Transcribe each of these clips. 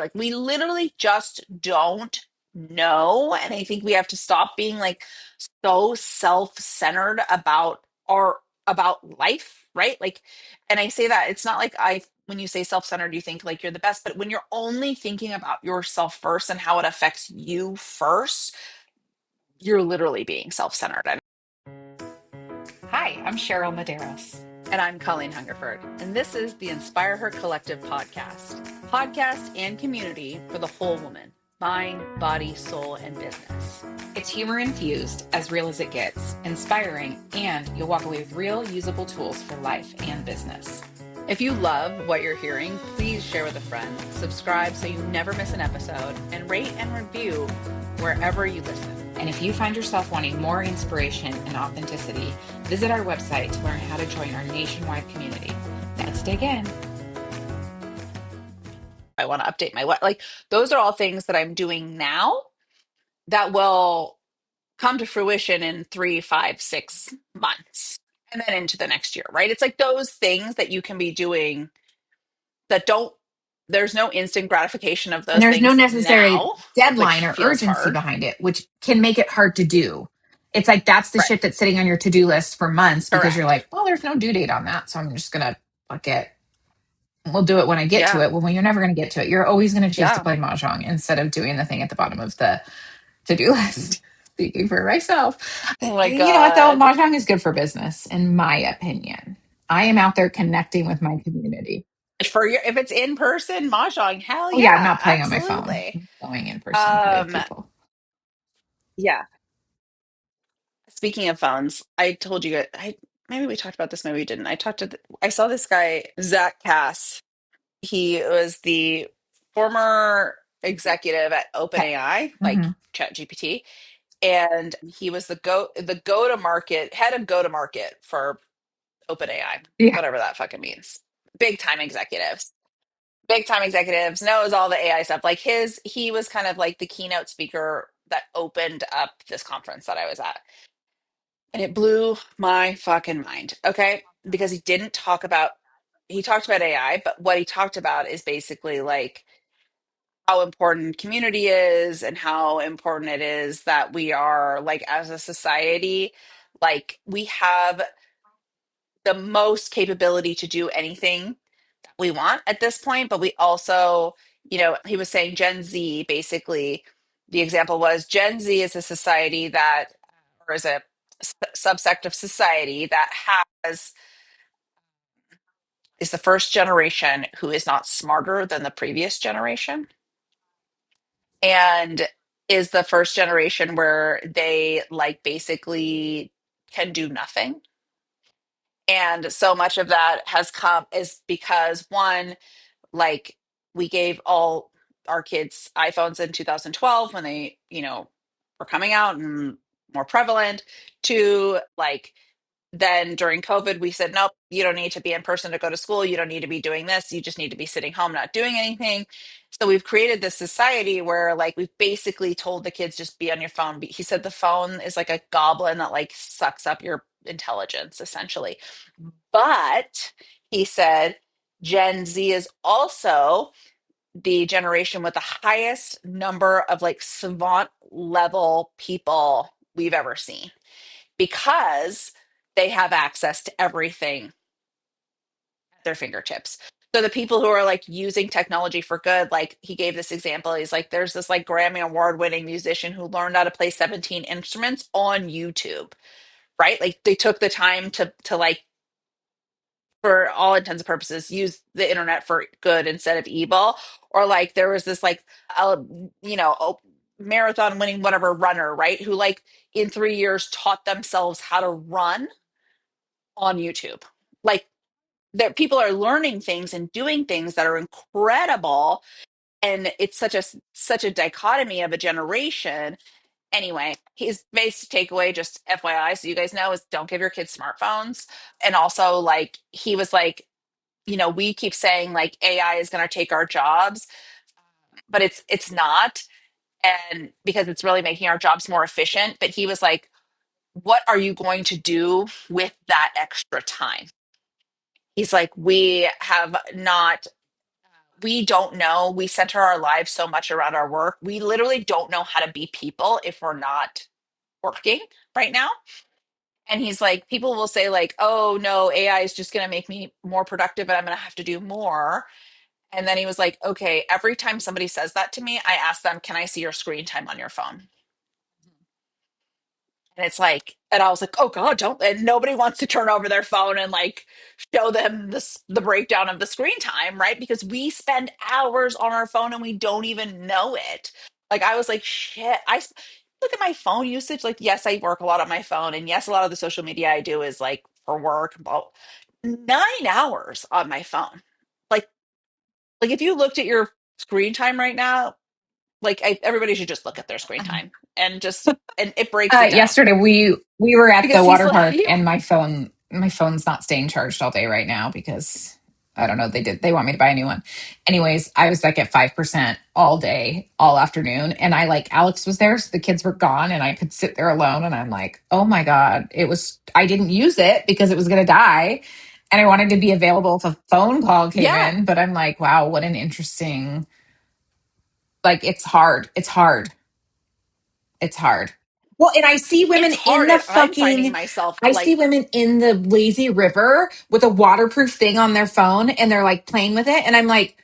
Like we literally just don't know. And I think we have to stop being like so self-centered about our about life, right? Like, and I say that it's not like I when you say self-centered, you think like you're the best, but when you're only thinking about yourself first and how it affects you first, you're literally being self-centered. Hi, I'm Cheryl Medeiros. And I'm Colleen Hungerford, and this is the Inspire Her Collective podcast and community for the whole woman, mind, body, soul, and business. It's humor infused, as real as it gets, inspiring, and you'll walk away with real, usable tools for life and business. If you love what you're hearing, please share with a friend, subscribe so you never miss an episode, and rate and review wherever you listen. And if you find yourself wanting more inspiration and authenticity, visit our website to learn how to join our nationwide community. Let's dig in. I want to update my what like those are all things that I'm doing now that will come to fruition in 3, 5, 6 months and then into the next year, right? It's like those things that you can be doing that don't, there's no instant gratification of And those there's no things necessary now, deadline which or feels urgency hard. behind it, which can make it hard to do. It's like that's the Right. shit that's sitting on your to-do list for months because you're Correct. like, well, there's no due date on that. So I'm just going to fuck it. We'll do it when I get to Yeah. it. Well, when you're never going to get to it, you're always going to choose to Yeah. play mahjong instead of doing the thing at the bottom of the to-do list. Speaking for myself, Oh my you know what though? God. Mahjong is good for business, in my opinion. I am out there connecting with my community. For your, if it's in person, mahjong, hell Oh yeah, I'm yeah, not playing on my phone. absolutely. I'm going in person to play with Um, people. yeah. Speaking of phones, I told you, I maybe we talked about this, maybe we didn't. I saw this guy, Zach Cass. He was the former executive at Okay. OpenAI, like Hmm. ChatGPT, and he was the go to market head of go to market for OpenAI, Yeah. whatever that fucking means. Big time executives. Big time executives, knows all the AI stuff. Like he was kind of like the keynote speaker that opened up this conference that I was at. And it blew my fucking mind. Okay. Because he talked about AI, but what he talked about is basically like how important community is and how important it is that we are like as a society, like we have the most capability to do anything we want at this point, but we also, he was saying Gen Z basically, the example was Gen Z is a society that, or is a subsect of society that has, is the first generation who is not smarter than the previous generation and is the first generation where they like basically can do nothing. And so much of that has come is because one, like we gave all our kids iPhones in 2012 when they, were coming out and more prevalent to like then during COVID, we said, nope, you don't need to be in person to go to school. You don't need to be doing this. You just need to be sitting home, not doing anything. So we've created this society where like we've basically told the kids just be on your phone. He said the phone is like a goblin that like sucks up your intelligence essentially. But he said Gen Z is also the generation with the highest number of like savant level people we've ever seen because they have access to everything at their fingertips. So the people who are like using technology for good, like he gave this example, he's like, there's this like Grammy award winning musician who learned how to play 17 instruments on YouTube, right? Like they took the time to like for all intents and purposes use the internet for good instead of evil. Or like there was this like uh, you know marathon winning whatever runner, right, who like in 3 years taught themselves how to run on YouTube. Like that people are learning things and doing things that are incredible, and it's such a dichotomy of a generation. Anyway, his basic takeaway, just FYI, so you guys know, is don't give your kids smartphones. And also, like he was like, we keep saying like AI is going to take our jobs, but it's not, and because it's really making our jobs more efficient. But he was like, what are you going to do with that extra time? He's like, we have not we don't know. We center our lives so much around our work. We literally don't know how to be people if we're not working right now. And he's like, people will say, like, oh no, AI is just going to make me more productive and I'm going to have to do more. And then he was like, okay, every time somebody says that to me, I ask them, can I see your screen time on your phone? And it's like, and I was like, oh God, don't. And nobody wants to turn over their phone and like show them this, the breakdown of the screen time, right? Because we spend hours on our phone and we don't even know it. Like, I was like, shit, look at my phone usage. Like, yes, I work a lot on my phone. And yes, a lot of the social media I do is like for work, about 9 hours on my phone. Like, like if you looked at your screen time right now, like everybody should just look at their screen time and just, and it breaks it down Yesterday we were at the because he's water like, park and my phone's not staying charged all day right now because I don't know, they want me to buy a new one. Anyways, I was like at 5% all day, all afternoon, and I like Alex was there, so the kids were gone and I could sit there alone and I'm like, "Oh my God, I didn't use it because it was going to die." And I wanted to be available if a phone call came yeah, in, but I'm like, "Wow, what an interesting, like it's hard. It's hard. It's hard." Well, and it's hard. And I'm finding myself I see like, women in the lazy river with a waterproof thing on their phone and they're like playing with it. And I'm like,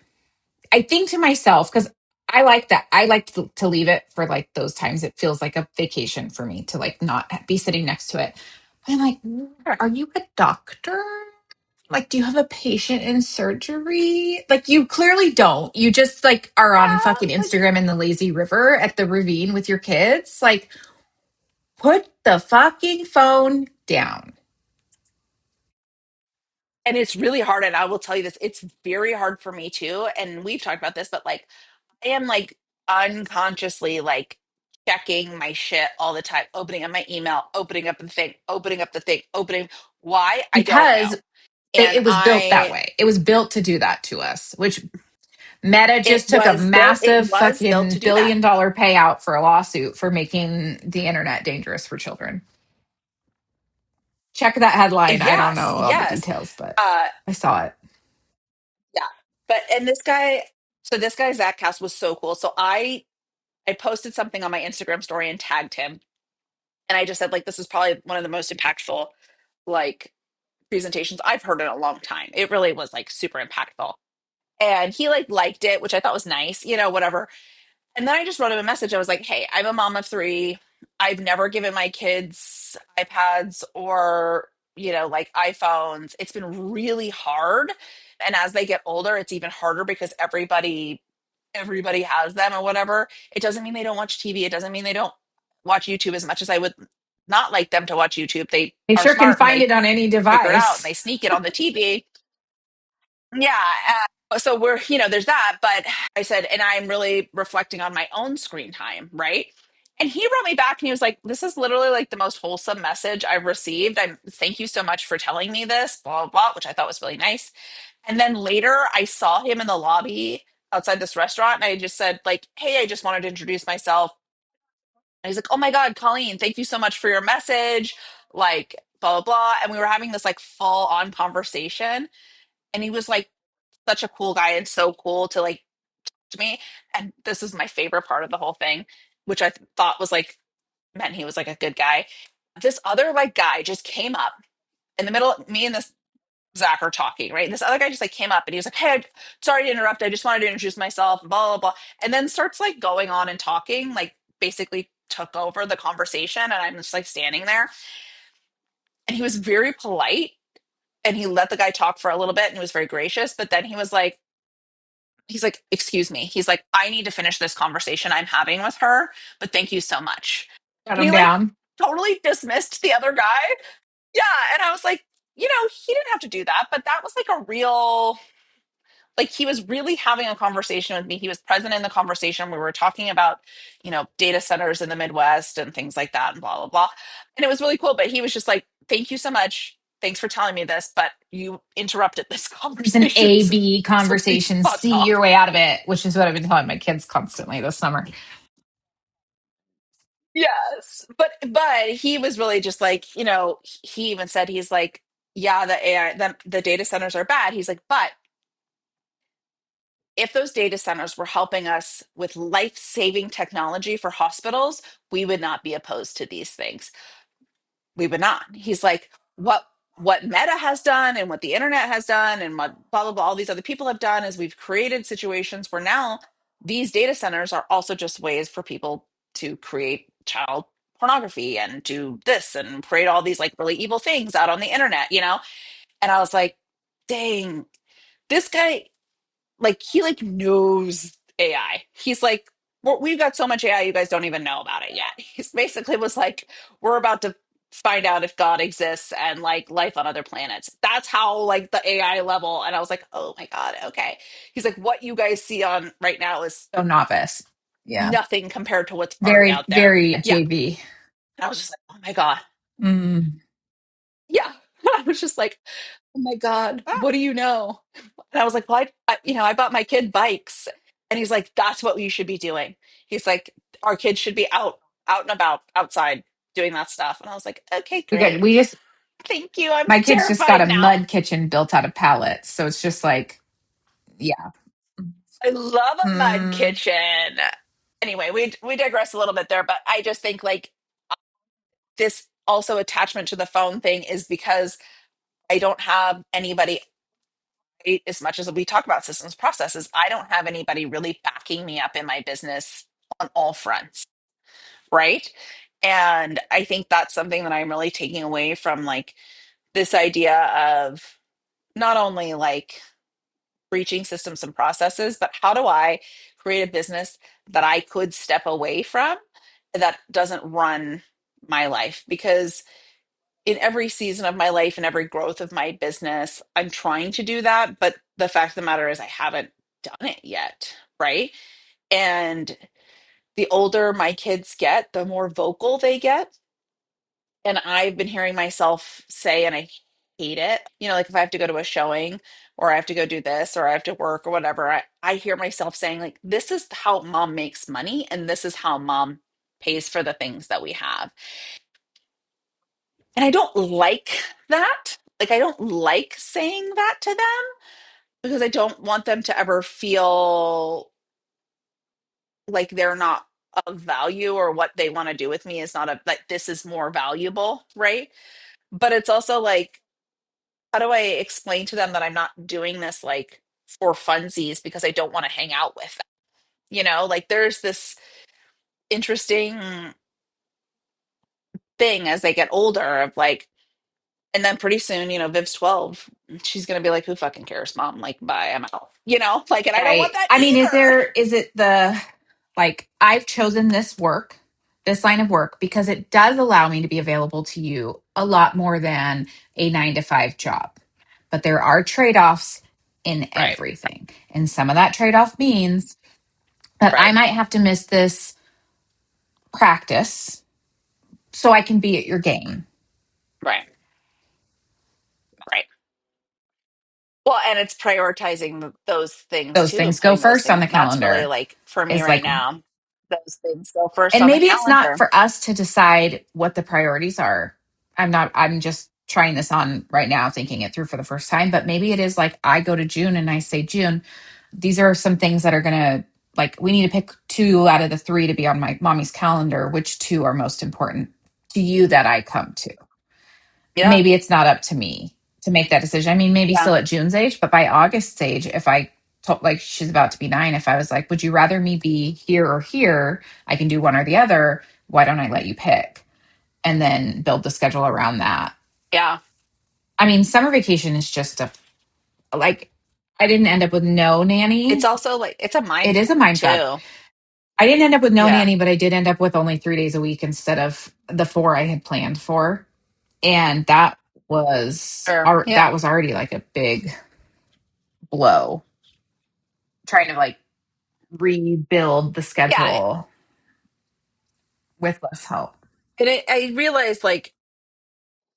I think to myself, because I like that. I like to leave it for like those times. It feels like a vacation for me to like not be sitting next to it. I'm like, are you a doctor? Like, do you have a patient in surgery? Like, you clearly don't. You just like are on fucking yeah. Instagram in the lazy river at the ravine with your kids. Like, put the fucking phone down. And it's really hard. And I will tell you this, it's very hard for me too. And we've talked about this, but like, I am like unconsciously like checking my shit all the time, opening up my email, opening up the thing, opening up the thing, opening. Why? I don't Because know. And it was built that way. It was built to do that to us, which Meta just took a it massive was built fucking to do that. $1 billion payout for a lawsuit for making the internet dangerous for children. Check that headline. I don't Yes, know all the yes. details, but Uh, I saw it. yeah. But, and this guy, so this guy, Zach Cass was so cool. So I posted something on my Instagram story and tagged him. And I just said, like, this is probably one of the most impactful, like, presentations I've heard in a long time. It really was like super impactful. And he like liked it, which I thought was nice, you know, whatever. And then I just wrote him a message. I was like, hey, I'm a mom of three. I've never given my kids iPads or, you know, like iPhones. It's been really hard. And as they get older, it's even harder because everybody has them or whatever. It doesn't mean they don't watch TV. It doesn't mean they don't watch YouTube as much as I would not like them to watch YouTube. They They are sure can smart and find they it on any figure it out and device. they sneak it on the TV. Yeah. So we're, you know, there's that. But I said, and I'm really reflecting on my own screen time, right? And he wrote me back and he was like, this is literally like the most wholesome message I've received. Thank you so much for telling me this, blah, blah, blah, which I thought was really nice. And then later I saw him in the lobby outside this restaurant and I just said, like, hey, I just wanted to introduce myself. And he's like, oh my God, Colleen, thank you so much for your message. Like, blah, blah, blah. And we were having this like full on conversation. And he was like such a cool guy and so cool to like to me. And this is my favorite part of the whole thing, which I thought was like meant he was like a good guy. This other like guy just came up in the middle. Me and this Zach are talking, right? This other guy just like came up and he was like, "Hey, sorry to interrupt. I just wanted to introduce myself." Blah blah blah, and then starts like going on and talking, like basically took over the conversation, and I'm just like standing there. And he was very polite, and he let the guy talk for a little bit, and he was very gracious. But then he's like, excuse me. He's like, I need to finish this conversation I'm having with her, but thank you so much. Shut And them he like down. totally dismissed the other guy. Yeah. And I was like, you know, he didn't have to do that, but that was like a real, like, he was really having a conversation with me. He was present in the conversation. We were talking about, you know, data centers in the Midwest and things like that and blah, blah, blah. And it was really cool. But he was just like, thank you so much. Thanks for telling me this, but you interrupted this It's an conversation. A So B please conversation. fuck See off. your way out of it, which is what I've been telling my kids constantly this summer. Yes. But he was really just like, you know, he even said he's like, yeah, the AI, the data centers are bad. He's like, but if those data centers were helping us with life-saving technology for hospitals, we would not be opposed to these things. We would not. He's like, what Meta has done and what the internet has done and what blah blah blah all these other people have done is we've created situations where now these data centers are also just ways for people to create child pornography and do this and create all these like really evil things out on the internet, you know? And I was like, dang, this guy, like he like knows AI. He's like, we've got so much AI, you guys don't even know about it yet. He's basically was like, we're about to find out if God exists and like life on other planets. That's how like the AI level. And I was like, oh my God, okay. He's like, what you guys see on right now is So novice. Yeah. nothing compared to what's already Very, out there. very Yeah. JV. And I was just like, oh my God. Mm. Yeah. I was just like, oh my God, Ah. what do you know? And I was like, well, I bought my kid bikes. And he's like, that's what we should be doing. He's like, our kids should be out and about outside doing that stuff. And I was like, okay, We got, great. we just, Thank you. I'm my kids just got terrified a now. mud kitchen built out of pallets. So it's just like, yeah. I love a mud Mm. kitchen. Anyway, we digress a little bit there, but I just think like this also attachment to the phone thing is because I don't have anybody as much as we talk about systems processes, I don't have anybody really backing me up in my business on all fronts, right? And I think that's something that I'm really taking away from like this idea of not only like breaching systems and processes, but how do I create a business that I could step away from that doesn't run my life? Because in every season of my life and every growth of my business, I'm trying to do that. But the fact of the matter is, I haven't done it yet. Right. And the older my kids get, the more vocal they get. And I've been hearing myself say, and I hate it, you know, like if I have to go to a showing or I have to go do this or I have to work or whatever, I hear myself saying, like, this is how mom makes money and this is how mom pays for the things that we have. And I don't like that. Like, I don't like saying that to them because I don't want them to ever feel like they're not of value or what they want to do with me is not a, like, this is more valuable, right? But it's also like, how do I explain to them that I'm not doing this like for funsies because I don't want to hang out with them? You know, like there's this interesting thing as they get older of like, and then pretty soon, you know, Viv's 12. She's going to be like, who fucking cares, mom? Like, bye, I'm out. You know, like, and I don't want Right. that I mean, either. is it the, like, I've chosen this line of work because it does allow me to be available to you a lot more than a 9 to 5 job. But there are trade offs in Right, everything. And some of that trade off means that I right, might have to miss this practice so I can be at your game. right, right. Well, and it's prioritizing those things Those too, things go putting those first on things. the That's really calendar. like for me Is right like, now, those things go first and on the maybe it's not calendar. for us to decide what the priorities are. I'm just trying this on right now, thinking it through for the first time, but maybe it is like I go to June and I say, June, these are some things that are going to, like, we need to pick two out of the three to be on my mommy's calendar. Which two are most important to you that I come to? Yeah, Maybe it's not up to me to make that decision. I mean, maybe yeah, still at June's age, but by August's age, if I told, like, she's about to be 9, if I was like, would you rather me be here or here? I can do one or the other. Why don't I let you pick? And then build the schedule around that. yeah. I mean, summer vacation is just like, I didn't end up with no It's nanny. also like it's a It mind is a fuck mind fuck. too. I didn't end up with no Yeah, nanny, but I did end up with only 3 days a week instead of the 4 I had planned for. And sure. that Yeah, was already like a big blow, trying to like rebuild the yeah. schedule with less help. And I realized like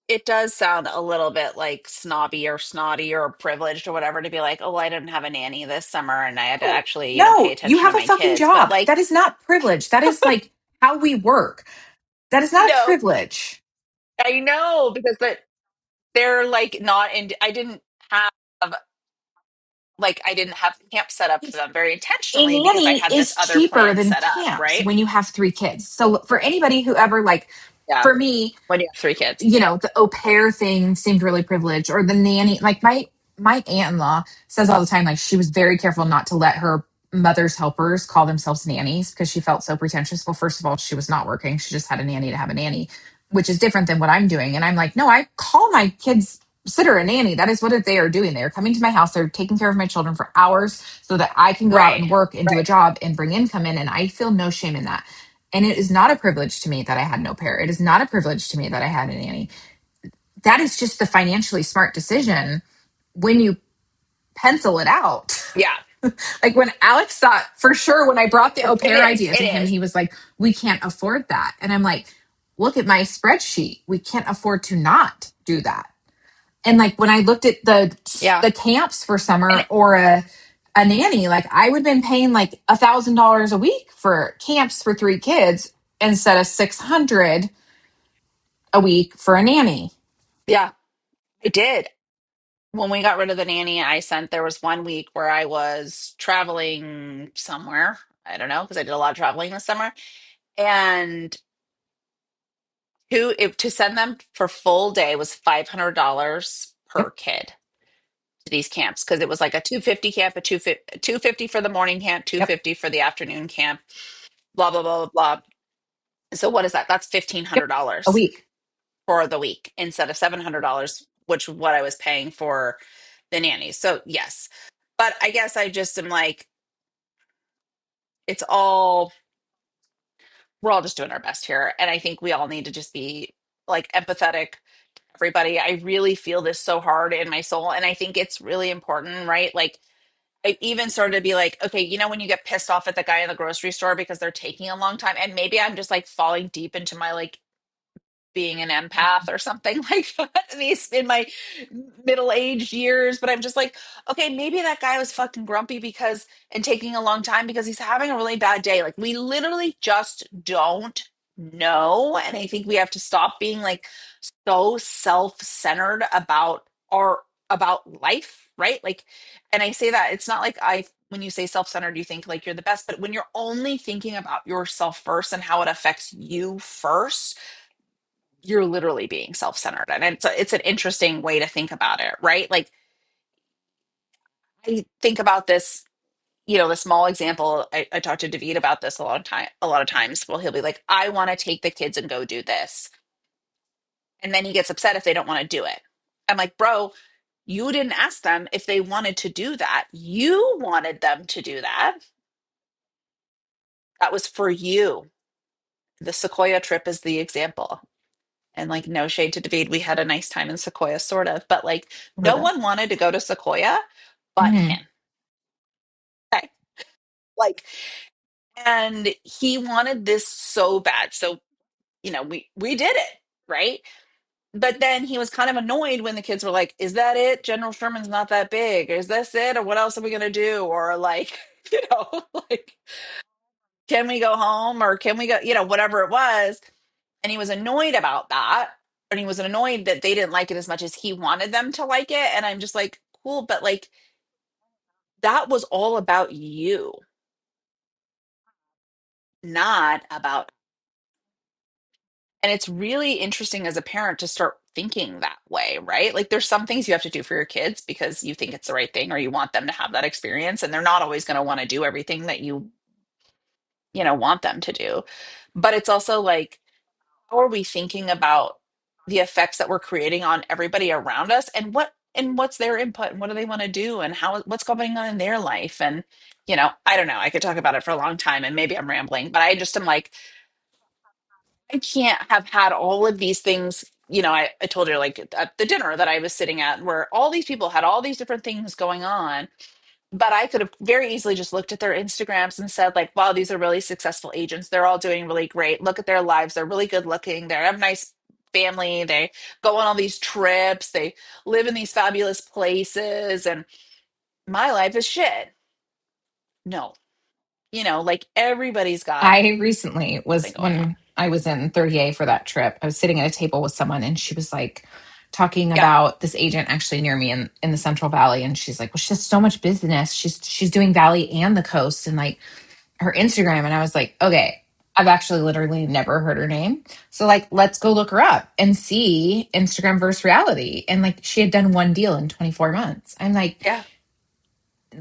it does sound a little bit like snobby or snotty or privileged or whatever to be like, oh, well, I didn't have a nanny this summer and I had to Oh, actually, you know, pay no, you attention to have a my fucking kids. But job. like, That is not privilege. That is like how we work. That is not a no, privilege. I know because they're like not in. I didn't have like I didn't have camp set up for them very A intentionally because I nanny had this is other cheaper plan than set up, camps right? when you have 3 kids. So for anybody who ever like, Yeah. for me, When you have 3 kids. the au pair thing seemed really privileged, or the nanny. Like my aunt-in-law says all the time, like she was very careful not to let her mother's helpers call themselves nannies because she felt so pretentious. Well, first of all, she was not working. She just had a nanny to have a nanny, which is different than what I'm doing. And I'm like, no, I call my kids sitter a nanny. That is what they are doing. They are coming to my house. They're taking care of my children for hours so that I can go out Right. and work and do a Right. job and bring income in. And I feel no shame in that. And it is not a privilege to me that I had no pair. It is not a privilege to me that I had a nanny. That is just the financially smart decision when you pencil it out. Yeah. Like when Alex thought, for sure, when I brought the au It pair is. idea It to him, is. he was like, we can't afford that. And I'm like, look at my spreadsheet. We can't afford to not do that. And like when I looked at Yeah. the camps for And summer or a nanny, like I would have been paying like $1,000 a week for camps for 3 kids instead of 600 a week for a nanny. yeah, I did. When we got rid of the nanny, there was one week where I was traveling somewhere. I don't know, because I did a lot of traveling this summer. And to send them for full day was $500 per Yep. kid to these camps because it was like a 250 camp, a 250 for the morning camp, Yep. 250 for the afternoon camp, blah blah blah blah blah. So what is that? That's fifteen Yep. hundred A dollars week. for the week instead of $700, which is what I was paying for the nannies. So yes, but I guess I just am like, it's all we're all just doing our best here, and I think we all need to just be like empathetic to everybody. I really feel this so hard in my soul, and I think it's really important, right? Like I even started to be like, okay, when you get pissed off at the guy in the grocery store because they're taking a long time, and maybe I'm just like falling deep into my like being an empath or something like that in my middle-aged years, but I'm just like, okay, maybe that guy was fucking grumpy because and taking a long time because he's having a really bad day. Like we literally just don't know, and I think we have to stop being like so self-centered about life, right? Like, and I say that it's not like I when you say self-centered you think like you're the best, but when you're only thinking about yourself first and how it affects you first, you're literally being self-centered, and it's an interesting way to think about it, right? Like I think about this, the small example. I talked to David about this a lot of times. Well, he'll be like, I want to take the kids and go do this, and then he gets upset if they don't want to do it. I'm like, bro, you didn't ask them if they wanted to do that. You wanted them to do that. That was for you. The Sequoia trip is the example. And like, no shade to David, we had a nice time in Sequoia, sort of, but like, A no little one wanted to go to Sequoia but bit. him. Okay. Like, and he wanted this so bad. So, we did it, right? But then he was kind of annoyed when the kids were like, is that it? General Sherman's not that big. Is this it? Or what else are we going to do? Or like, like, can we go home or can we go, whatever it was. And he was annoyed about that. And he was annoyed that they didn't like it as much as he wanted them to like it. And I'm just like, cool. But like, that was all about you, not about. And it's really interesting as a parent to start thinking that way, right? Like there's some things you have to do for your kids because you think it's the right thing or you want them to have that experience, and they're not always going to want to do everything that you want them to do. But it's also like, how are we thinking about the effects that we're creating on everybody around us, and what's their input and what do they want to do and what's going on in their life? And I don't know, I could talk about it for a long time and maybe I'm rambling, but I just am like, I can't have had all of these things. I told her like at the dinner that I was sitting at where all these people had all these different things going on, but I could have very easily just looked at their Instagrams and said like, wow, these are really successful agents. They're all doing really great. Look at their lives. They're really good looking. They have a nice family. They go on all these trips. They live in these fabulous places. And my life is shit. No, like everybody's got I recently something was going on. when I was in 30A for that trip. I was sitting at a table with someone and she was like, talking Yeah. about this agent actually near me in the Central Valley. And she's like, well, she has so much business. She's doing Valley and the coast and like her Instagram. And I was like, okay, I've actually literally never heard her name. So like, let's go look her up and see Instagram versus reality. And like, she had done one deal in 24 months. I'm Yeah.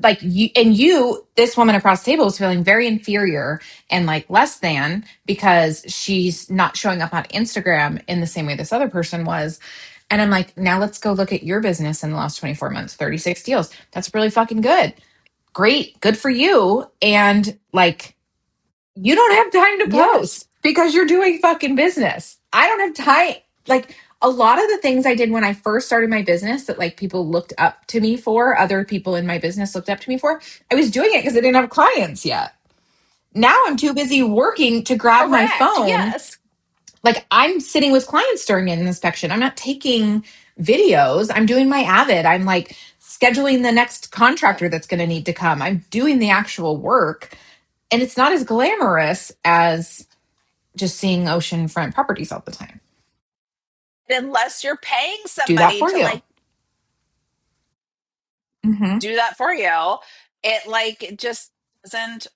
like you and you, this woman across the table was feeling very inferior and like less than because she's not showing up on Instagram in the same way this other person was. And I'm like, now let's go look at your business in the last 24 months, 36 deals. That's really fucking good. Great. Good for you. And like, you don't have time to Yes. post because you're doing fucking business. I don't have time. Like a lot of the things I did when I first started my business that like people looked up to me for, other people in my business looked up to me for, I was doing it because I didn't have clients yet. Now I'm too busy working to grab my Correct. phone. Yes. Like I'm sitting with clients during an inspection. I'm not taking videos. I'm doing my Avid. I'm like scheduling the next contractor that's going to need to come. I'm doing the actual work. And it's not as glamorous as just seeing oceanfront properties all the time. Unless you're paying Do that somebody for to you. like Hmm. do that for you, it just doesn't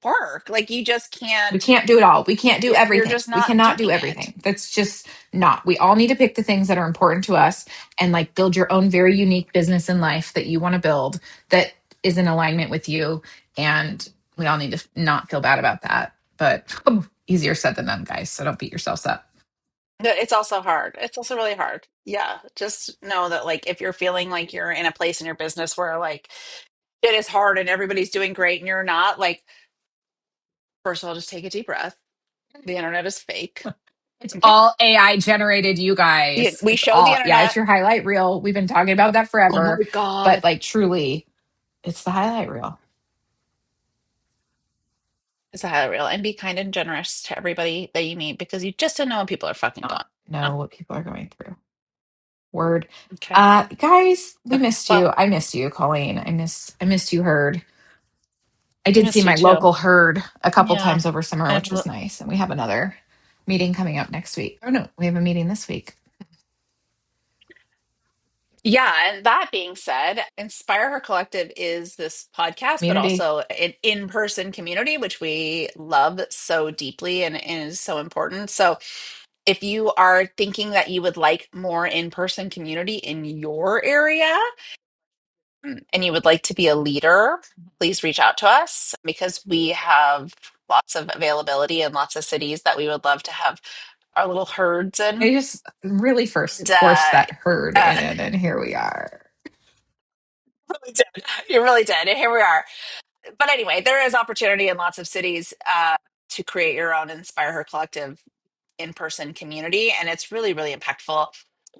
work. Like you just We can't, can't do it all. We can't do you're everything. just We not cannot do doing it. everything. That's just not. We all need to pick the things that are important to us and like build your own very unique business in life that you want to build that is in alignment with you. And we all need to not feel bad about that. But easier said than done, guys. So don't beat yourselves up. It's also hard. It's also really hard. Yeah. Just know that like if you're feeling like you're in a place in your business where like it is hard and everybody's doing great and you're not, like, first of all, just take a deep breath. The internet is fake. It's Okay. all AI generated, you guys. We It's show the all, yeah, it's internet. your highlight reel. We've been talking about that Oh my forever. But God. like, truly, it's the highlight reel. It's a highlight reel and be kind and generous to everybody that you meet because you just don't know when people are fucking gone. Not Oh, know what people are going through. Word. okay. Guys, we Okay. missed you. Well, I missed you, Colleen. I missed you, Herd. I I did see missed you my too. local herd a couple Yeah. times over summer, which And was nice. And we have another meeting coming up next week. Oh no, we have a meeting this week. yeah, and that being said, Inspire Her Collective is this podcast, but Community. also an in-person community, which we love so deeply and is so important. So if you are thinking that you would like more in-person community in your area, and you would like to be a leader, please reach out to us because we have lots of availability in lots of cities that we would love to have our little herds in. I just really And, first forced that herd uh, in it, and here we are. really did. You really did. And here we are. But anyway, there is opportunity in lots of cities to create your own Inspire Her Collective in-person community, and it's really, really impactful.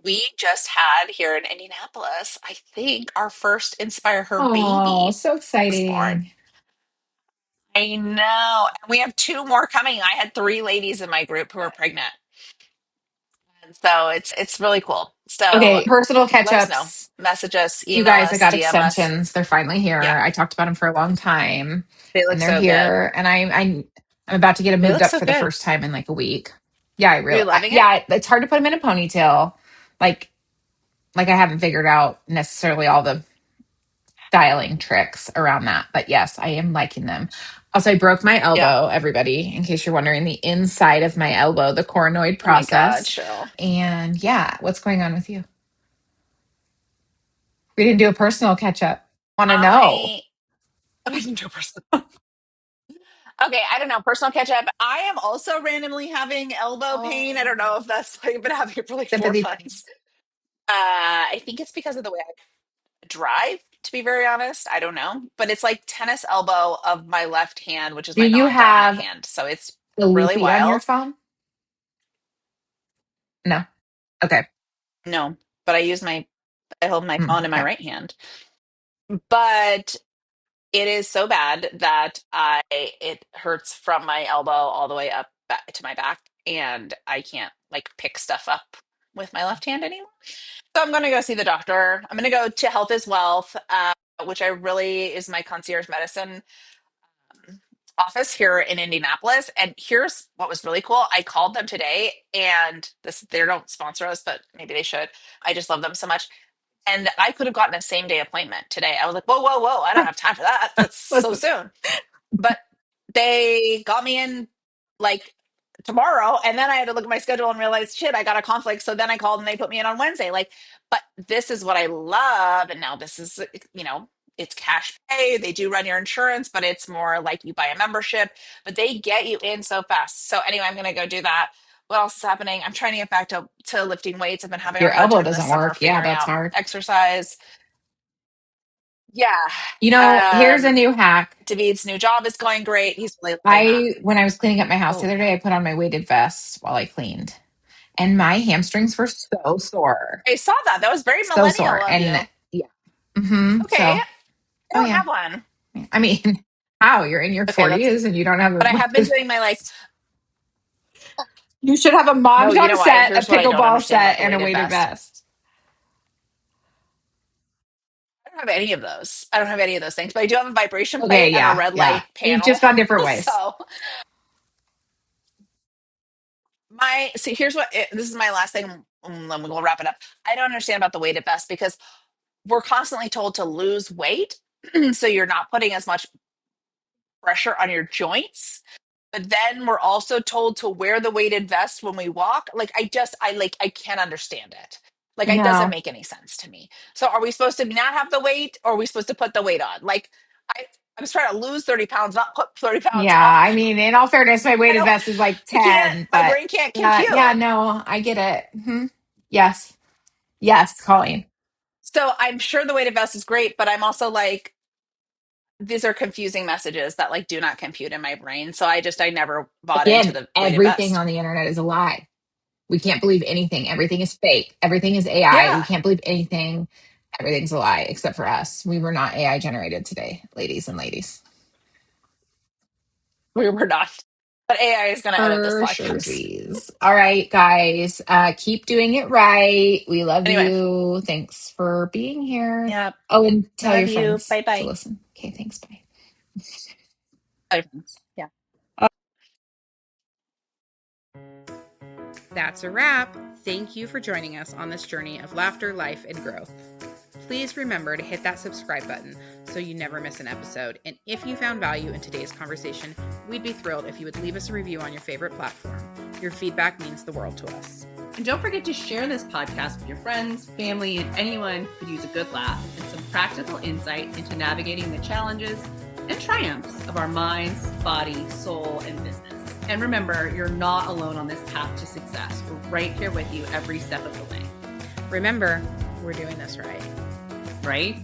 We just had here in Indianapolis, I think, our first Inspire Her Oh, baby so was born. exciting. I know. And we have two more coming. I had three ladies in my group who are pregnant. And so it's really cool. So Okay, personal catch let us know. ups. Message us, You email guys, I us, got DM us. extensions. They're finally Yeah. here. I talked about them for a long time, They look and they're so good. here. And I'm about to get them They moved look up so for the good. first time in like a week. Yeah, Are you loving it? yeah. It's hard to put them in a ponytail. Like I haven't figured out necessarily all the styling tricks around that, but yes, I am liking them. Also, I broke my Yeah. elbow. Everybody, in case you're wondering, the inside of my elbow, the coronoid Oh my God, process. Cheryl. And yeah, what's going on with you? We didn't do a personal catch up. Want to know? I we can do personal. Okay, I don't know. Personal catch up. I am also randomly having elbow pain. I don't know Oh, if that's like I've been having it for like four sympathy, buddy. months. I think it's because of the way I drive, to be very honest. I don't know. But it's like tennis elbow of my left hand, which is Do my you non-dominant have hand. So it's the really loopy on your wild. phone? No. Okay. No, but I hold my phone in my Okay. right hand. But it is so bad that it hurts from my elbow all the way up back to my back, and I can't like pick stuff up with my left hand anymore. So I'm going to go see the doctor. I'm going to go to Health is Wealth, which I really is my concierge medicine office here in Indianapolis. And here's what was really cool. I called them today, and this, they don't sponsor us, but maybe they should. I just love them so much. And I could have gotten a same day appointment today. I was like, whoa, whoa, whoa, I don't have time for that. That's so Listen, soon. But they got me in like tomorrow, and then I had to look at my schedule and realize, shit, I got a conflict. So then I called and they put me in on Wednesday. Like, but this is what I love. And now this is, you know, it's cash pay. They do run your insurance, but it's more like you buy a membership, but they get you in so fast. So anyway, I'm going to go do that. What else is happening? I'm trying to get back to lifting weights. I've been having a your hard elbow time this doesn't summer work. Yeah, figuring that's out hard. exercise. Yeah. You know, here's a new hack. David's new job is going great. He's really loving that. When I was cleaning up my house the Oh, other day, I put on my weighted vest while I cleaned, and my hamstrings were so sore, I saw that. That was very so millennial sore. of And you. yeah, Okay. so I oh don't yeah, have one. I mean, how you're in your Okay, that's, 40s and you don't have a but I have been weighted doing my like, vest? You should have a no, you mahjong know why? set, a Here's what I don't pickleball understand about set, the and a weighted weighted vest. vest. I don't have any of those. I don't have any of those things, but I do have a vibration Okay, plate and a yeah, red yeah. light We've panel. just gone different ways. So see, here's this is my last thing. Then we'll wrap it up. I don't understand about the weighted vest because we're constantly told to lose weight. So you're not putting as much pressure on your joints. But then we're also told to wear the weighted vest when we walk. Like I can't understand it. Like it doesn't No. make any sense to me. So are we supposed to not have the weight, or are we supposed to put the weight on? Like I I'm just trying to lose 30 pounds, not put 30 pounds Yeah, on. I mean, in all fairness, my I weighted don't vest is like I can't 10, my but brain can't compute. yeah, no, I get it. Yes, yes, Colleen. So I'm sure the weighted vest is great, but I'm also like, these are confusing messages that like do not compute in my brain. So I never bought into Again, the weighted everything vest. on the internet is a lie. We can't believe anything. Everything is fake. Everything is AI. We Yeah, can't believe anything. Everything's a lie except for us. We were not AI generated today, ladies and ladies. we were not. But AI is going to edit this For podcast. surezies. All right, guys. Keep doing it right. We love Anyway, you. Thanks for being here. yeah. Oh, and tell Love your you. friends Bye to bye. listen. Okay, thanks. Bye. Bye, friends. Yeah. That's a wrap. Thank you for joining us on this journey of laughter, life, and growth. Please remember to hit that subscribe button so you never miss an episode. And if you found value in today's conversation, we'd be thrilled if you would leave us a review on your favorite platform. Your feedback means the world to us. And don't forget to share this podcast with your friends, family, and anyone who could use a good laugh and some practical insight into navigating the challenges and triumphs of our minds, body, soul, and business. And remember, you're not alone on this path to success. We're right here with you every step of the way. Remember, we're doing this right. Right?